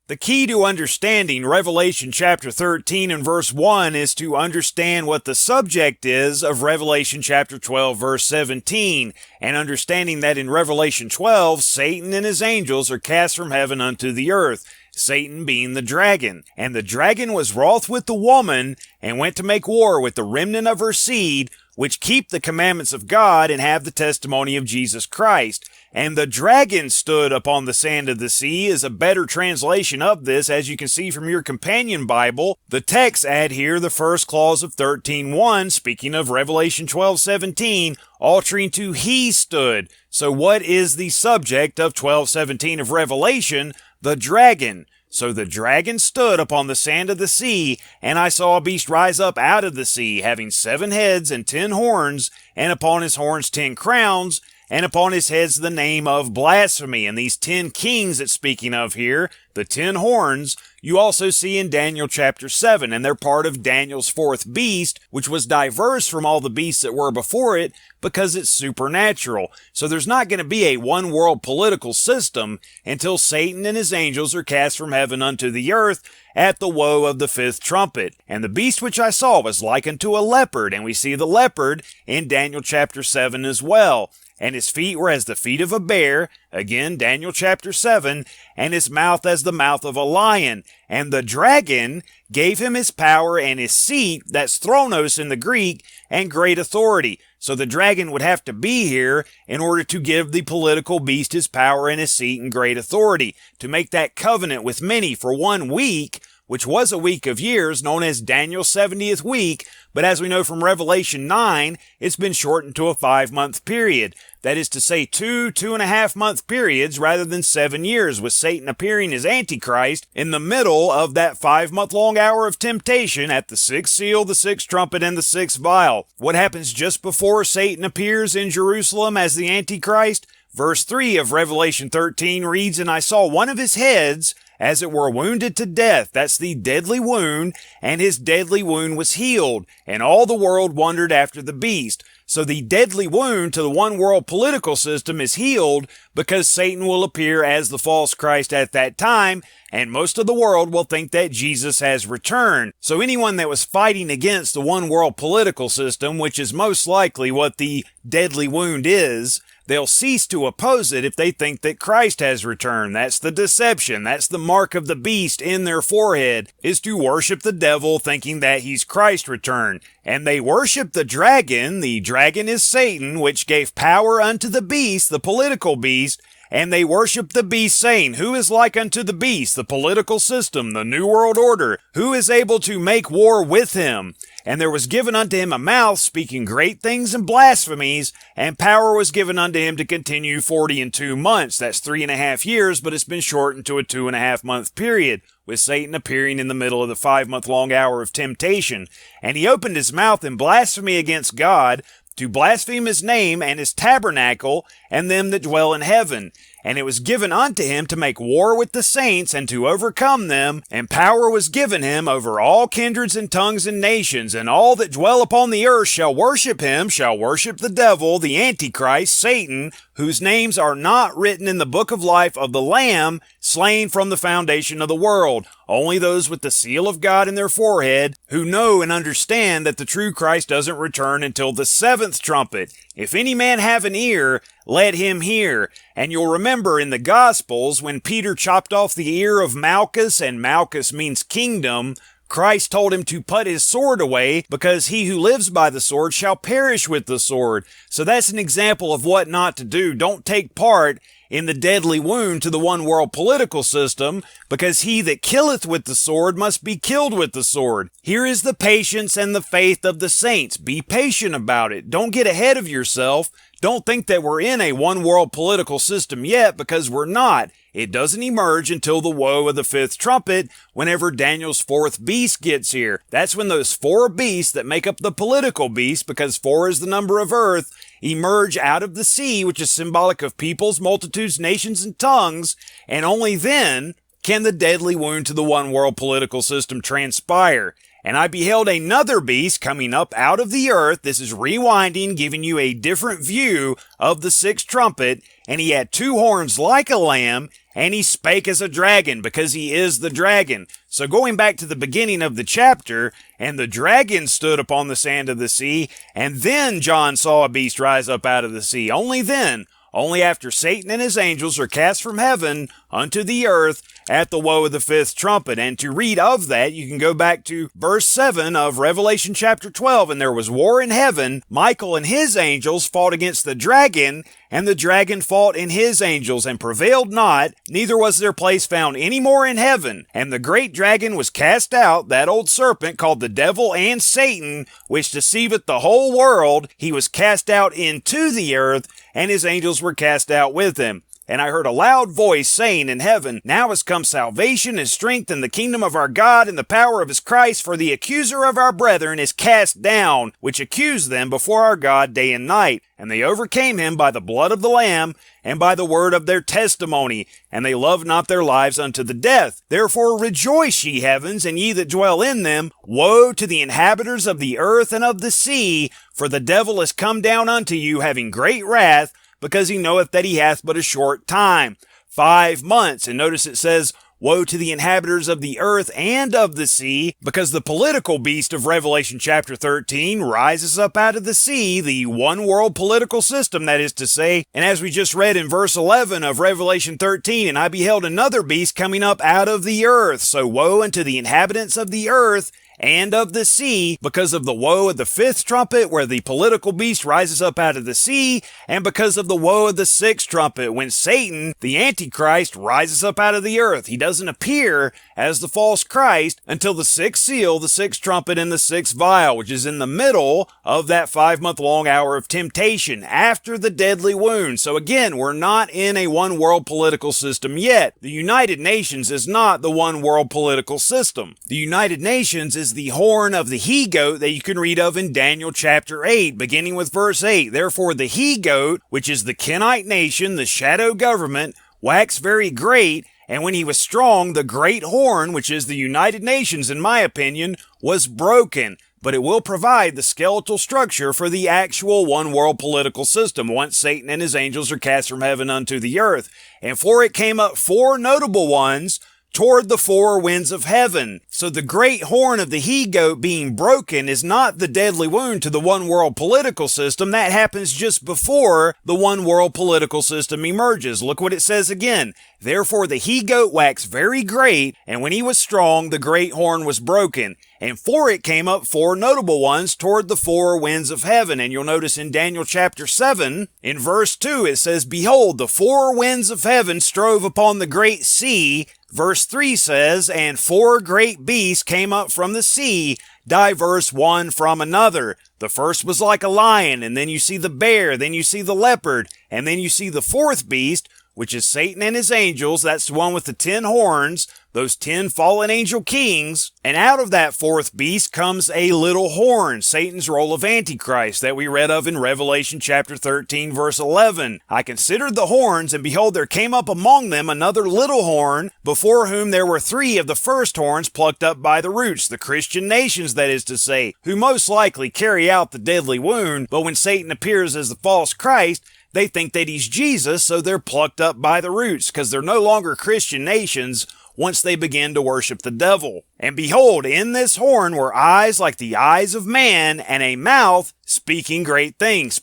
The key to understanding Revelation chapter 13 and verse 1 is to understand what the subject is of Revelation chapter 12 verse 17, and understanding that in Revelation 12, Satan and his angels are cast from heaven unto the earth, Satan being the dragon. And the dragon was wroth with the woman, and went to make war with the remnant of her seed, which keep the commandments of God and have the testimony of Jesus Christ. And the dragon stood upon the sand of the sea is a better translation of this, as you can see from your companion Bible. The texts add here the first clause of 13:1, speaking of Revelation 12:17, altering to he stood. So what is the subject of 12:17 of Revelation? The dragon. So the dragon stood upon the sand of the sea, and I saw a beast rise up out of the sea, having 7 heads and 10 horns, and upon his horns 10 crowns, and upon his heads the name of blasphemy. And these 10 kings it's speaking of here, the 10 horns, you also see in Daniel chapter 7, and they're part of Daniel's 4th beast, which was diverse from all the beasts that were before it because it's supernatural. So there's not going to be a one world political system until Satan and his angels are cast from heaven unto the earth at the woe of the 5th trumpet. And the beast which I saw was like unto a leopard, and we see the leopard in Daniel chapter 7 as well. And his feet were as the feet of a bear, again Daniel chapter 7, and his mouth as the mouth of a lion. And the dragon gave him his power and his seat, that's thronos in the Greek, and great authority. So the dragon would have to be here in order to give the political beast his power and his seat and great authority, to make that covenant with many for 1 week, which was a week of years, known as Daniel's 70th week, but as we know from Revelation 9, it's been shortened to a 5-month period. That is to say 2.5 month periods rather than 7 years, with Satan appearing as Antichrist in the middle of that 5-month-long hour of temptation at the 6th seal, the 6th trumpet, and the 6th vial. What happens just before Satan appears in Jerusalem as the Antichrist? Verse 3 of Revelation 13 reads, And I saw one of his heads as it were wounded to death. That's the deadly wound, and his deadly wound was healed, and all the world wondered after the beast. So the deadly wound to the one world political system is healed because Satan will appear as the false Christ at that time, and most of the world will think that Jesus has returned. So anyone that was fighting against the one world political system, which is most likely what the deadly wound is, they'll cease to oppose it if they think that Christ has returned. That's the deception. That's the mark of the beast in their forehead, is to worship the devil thinking that he's Christ returned. And they worship the dragon. The dragon is Satan, which gave power unto the beast, the political beast, and they worship the beast, saying, Who is like unto the beast, the political system, the New World Order? Who is able to make war with him? And there was given unto him a mouth, speaking great things and blasphemies, and power was given unto him to continue 42 months. That's 3.5 years, but it's been shortened to a 2.5 month period, with Satan appearing in the middle of the 5-month-long hour of temptation. And he opened his mouth in blasphemy against God, to blaspheme his name and his tabernacle, and them that dwell in heaven. And it was given unto him to make war with the saints, and to overcome them. And power was given him over all kindreds and tongues and nations. And all that dwell upon the earth shall worship him, shall worship the devil, the Antichrist, Satan, whose names are not written in the book of life of the Lamb, slain from the foundation of the world. Only those with the seal of God in their forehead, who know and understand that the true Christ doesn't return until the 7th trumpet. If any man have an ear, let him hear. And you'll remember in the Gospels, when Peter chopped off the ear of Malchus, and Malchus means kingdom, Christ told him to put his sword away, because he who lives by the sword shall perish with the sword. So that's an example of what not to do. Don't take part in the deadly wound to the one world political system, because he that killeth with the sword must be killed with the sword. Here is the patience and the faith of the saints. Be patient about it. Don't get ahead of yourself. Don't think that we're in a one world political system yet, because we're not. It doesn't emerge until the woe of the 5th trumpet, whenever Daniel's 4th beast gets here. That's when those 4 beasts that make up the political beast, because 4 is the number of earth, emerge out of the sea, which is symbolic of peoples, multitudes, nations, and tongues, and only then can the deadly wound to the one world political system transpire. And I beheld another beast coming up out of the earth. This is rewinding, giving you a different view of the sixth trumpet. And he had two horns like a lamb, and he spake as a dragon, because he is the dragon. So going back to the beginning of the chapter, and the dragon stood upon the sand of the sea, and then John saw a beast rise up out of the sea. Only then, only after Satan and his angels are cast from heaven unto the earth at the woe of the fifth trumpet. And to read of that, you can go back to verse 7 of Revelation chapter 12. And there was war in heaven. Michael and his angels fought against the dragon, and the dragon fought in his angels and prevailed not, neither was their place found any more in heaven. And the great dragon was cast out, that old serpent called the devil and Satan, which deceiveth the whole world. He was cast out into the earth, and his angels were cast out with him. And I heard a loud voice saying in heaven, Now is come salvation and strength in the kingdom of our God and the power of his Christ, for the accuser of our brethren is cast down, which accused them before our God day and night. And they overcame him by the blood of the Lamb and by the word of their testimony, and they loved not their lives unto the death. Therefore rejoice, ye heavens, and ye that dwell in them. Woe to the inhabitants of the earth and of the sea, for the devil is come down unto you, having great wrath, because he knoweth that he hath but a short time, 5 months. And notice it says, Woe to the inhabitants of the earth and of the sea, because the political beast of Revelation chapter 13 rises up out of the sea, the one world political system, that is to say. And as we just read in verse 11 of Revelation 13, And I beheld another beast coming up out of the earth. So woe unto the inhabitants of the earth and of the sea, because of the woe of the fifth trumpet, where the political beast rises up out of the sea, and because of the woe of the sixth trumpet, when Satan, the Antichrist, rises up out of the earth. He doesn't appear as the false Christ until the sixth seal, the sixth trumpet, and the sixth vial, which is in the middle of that 5-month-long hour of temptation, after the deadly wound. So again, we're not in a one-world political system yet. The United Nations is not the one-world political system. The United Nations is the horn of the he-goat that you can read of in Daniel chapter 8, beginning with verse 8. Therefore the he-goat, which is the Kenite nation, the shadow government, waxed very great, and when he was strong, the great horn, which is the United Nations, in my opinion, was broken. But it will provide the skeletal structure for the actual one-world political system once Satan and his angels are cast from heaven unto the earth. And for it came up 4 notable ones toward the 4 winds of heaven. So the great horn of the he-goat being broken is not the deadly wound to the one-world political system. That happens just before the one-world political system emerges. Look what it says again. Therefore the he-goat waxed very great, and when he was strong, the great horn was broken. And for it came up 4 notable ones toward the 4 winds of heaven. And you'll notice in Daniel chapter 7, in verse 2, it says, Behold, the 4 winds of heaven strove upon the great sea. Verse 3 says, And 4 great beasts came up from the sea, diverse one from another. The first was like a lion, and then you see the bear, then you see the leopard, and then you see the 4th beast, which is Satan and his angels. That's the one with the 10 horns, those 10 fallen angel kings. And out of that 4th beast comes a little horn, Satan's role of Antichrist, that we read of in Revelation chapter 13, verse 11. I considered the horns, and behold, there came up among them another little horn, before whom there were 3 of the first horns plucked up by the roots, the Christian nations, that is to say, who most likely carry out the deadly wound. But when Satan appears as the false Christ, they think that he's Jesus, so they're plucked up by the roots, because they're no longer Christian nations once they begin to worship the devil. And behold, in this horn were eyes like the eyes of man, and a mouth speaking great things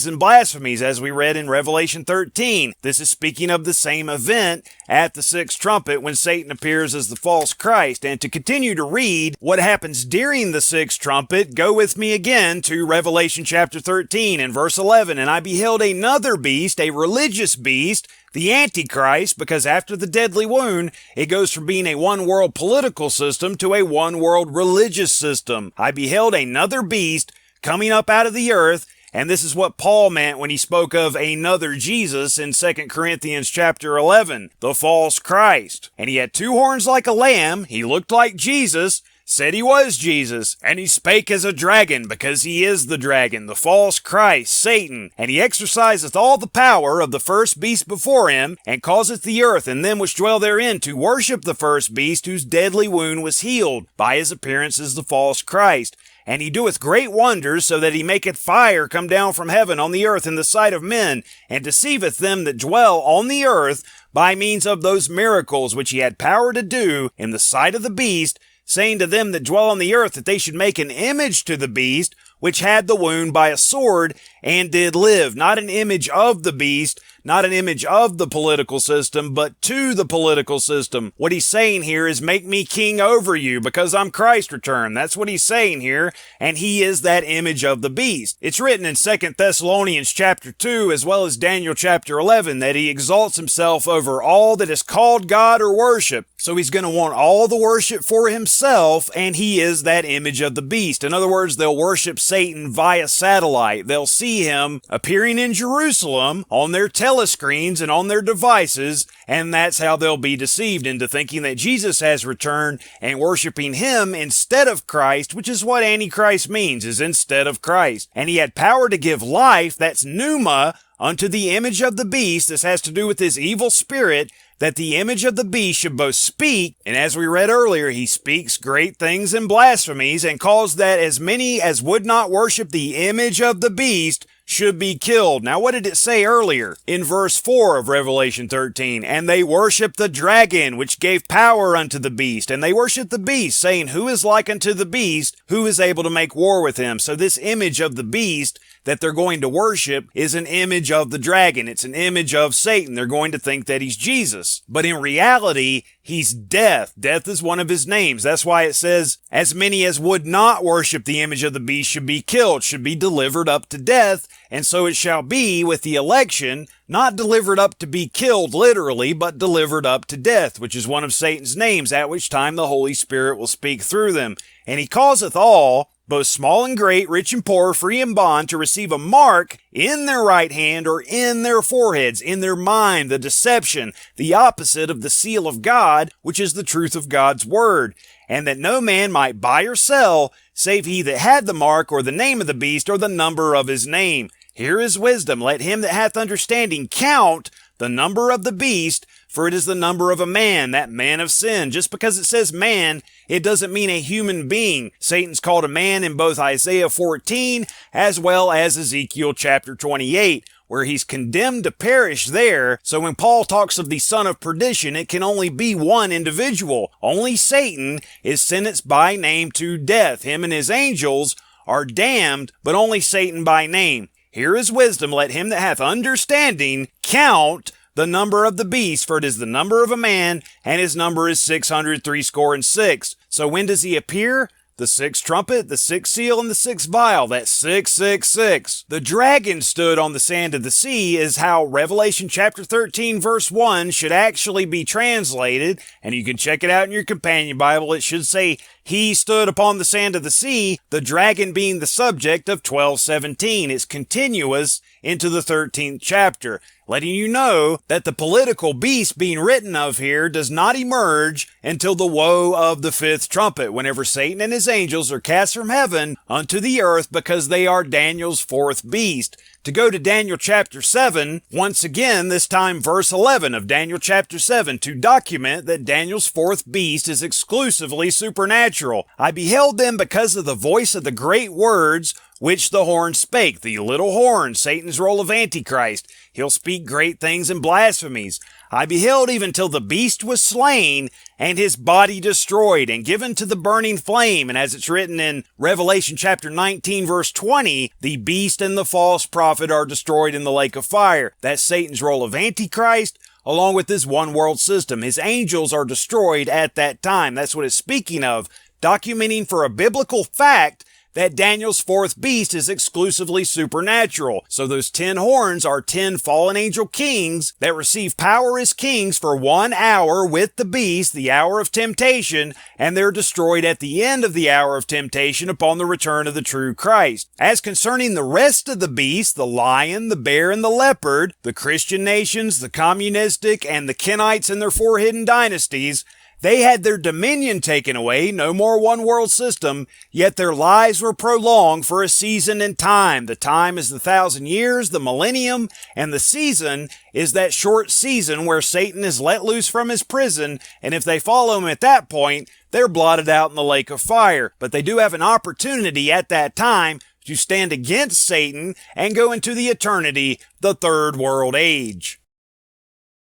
and blasphemies, as we read in Revelation 13. This is speaking of the same event at the 6th trumpet when Satan appears as the false Christ. And to continue to read what happens during the 6th trumpet, go with me again to Revelation chapter 13 and verse 11. And I beheld another beast, a religious beast, the Antichrist, because after the deadly wound, it goes from being a one-world political system to a one-world religious system. I beheld another beast coming up out of the earth, and this is what Paul meant when he spoke of another Jesus in 2 Corinthians chapter 11, the false Christ. And he had 2 horns like a lamb, he looked like Jesus, said he was Jesus, and he spake as a dragon, because he is the dragon, the false Christ, Satan, and he exerciseth all the power of the first beast before him, and causeth the earth and them which dwell therein to worship the first beast, whose deadly wound was healed by his appearance as the false Christ. And he doeth great wonders, so that he maketh fire come down from heaven on the earth in the sight of men, and deceiveth them that dwell on the earth by means of those miracles which he had power to do in the sight of the beast, saying to them that dwell on the earth that they should make an image to the beast, which had the wound by a sword, and did live. Not an image of the beast, not an image of the political system, but to the political system. What he's saying here is, make me king over you, because I'm Christ returned. That's what he's saying here, and he is that image of the beast. It's written in 2 Thessalonians chapter 2, as well as Daniel chapter 11, that he exalts himself over all that is called God or worship. So he's going to want all the worship for himself, and he is that image of the beast. In other words, they'll worship Satan via satellite. They'll see him appearing in Jerusalem on their telescreens and on their devices, and that's how they'll be deceived into thinking that Jesus has returned and worshiping him instead of Christ, which is what Antichrist means, is instead of Christ. And he had power to give life, that's pneuma, unto the image of the beast. This has to do with his evil spirit, that the image of the beast should both speak, and as we read earlier, he speaks great things and blasphemies, and caused that as many as would not worship the image of the beast should be killed. Now, what did it say earlier? In verse 4 of Revelation 13, and they worship the dragon, which gave power unto the beast. And they worship the beast, saying, who is like unto the beast? Who is able to make war with him? So this image of the beast that they're going to worship is an image of the dragon. It's an image of Satan. They're going to think that he's Jesus. But in reality, he's death. Death is one of his names. That's why it says, as many as would not worship the image of the beast should be killed, should be delivered up to death. And so it shall be with the election, not delivered up to be killed literally, but delivered up to death, which is one of Satan's names, at which time the Holy Spirit will speak through them. And he causeth all, both small and great, rich and poor, free and bond, to receive a mark in their right hand or in their foreheads, in their mind, the deception, the opposite of the seal of God, which is the truth of God's word. And that no man might buy or sell, save he that had the mark or the name of the beast or the number of his name. Here is wisdom. Let him that hath understanding count the number of the beast, for it is the number of a man, that man of sin. Just because it says man, it doesn't mean a human being. Satan's called a man in both Isaiah 14 as well as Ezekiel chapter 28, where he's condemned to perish there. So when Paul talks of the son of perdition, it can only be one individual. Only Satan is sentenced by name to death. Him and his angels are damned, but only Satan by name. Here is wisdom. Let him that hath understanding count the number of the beast, for it is the number of a man, and his number is 666. So when does he appear? The sixth trumpet, the sixth seal, and the sixth vial. That's 666. The dragon stood on the sand of the sea is how Revelation chapter 13 verse 1 should actually be translated. And you can check it out in your companion Bible. It should say, he stood upon the sand of the sea, the dragon being the subject of 12:17. It's continuous into the 13th chapter, letting you know that the political beast being written of here does not emerge until the woe of the fifth trumpet, whenever Satan and his angels are cast from heaven unto the earth, because they are Daniel's fourth beast. To go to Daniel chapter 7, once again, this time verse 11 of Daniel chapter 7, to document that Daniel's fourth beast is exclusively supernatural. I beheld them because of the voice of the great words which the horn spake. The little horn, Satan's role of Antichrist. He'll speak great things and blasphemies. I beheld even till the beast was slain, and his body destroyed, and given to the burning flame. And as it's written in Revelation chapter 19, verse 20, the beast and the false prophet are destroyed in the lake of fire. That's Satan's role of Antichrist, along with his one world system. His angels are destroyed at that time. That's what it's speaking of, documenting for a biblical fact that Daniel's fourth beast is exclusively supernatural. So those 10 horns are 10 fallen angel kings that receive power as kings for 1 hour with the beast, the hour of temptation, and they're destroyed at the end of the hour of temptation upon the return of the true Christ. As concerning the rest of the beasts, the lion, the bear, and the leopard, the Christian nations, the communistic, and the Kenites and their 4 hidden dynasties, They had their dominion taken away, no more one world system, yet their lives were prolonged for a season in time. The time is the 1,000 years, the millennium, and the season is that short season where Satan is let loose from his prison, and if they follow him at that point, they're blotted out in the lake of fire. But they do have an opportunity at that time to stand against Satan and go into the eternity, the third world age.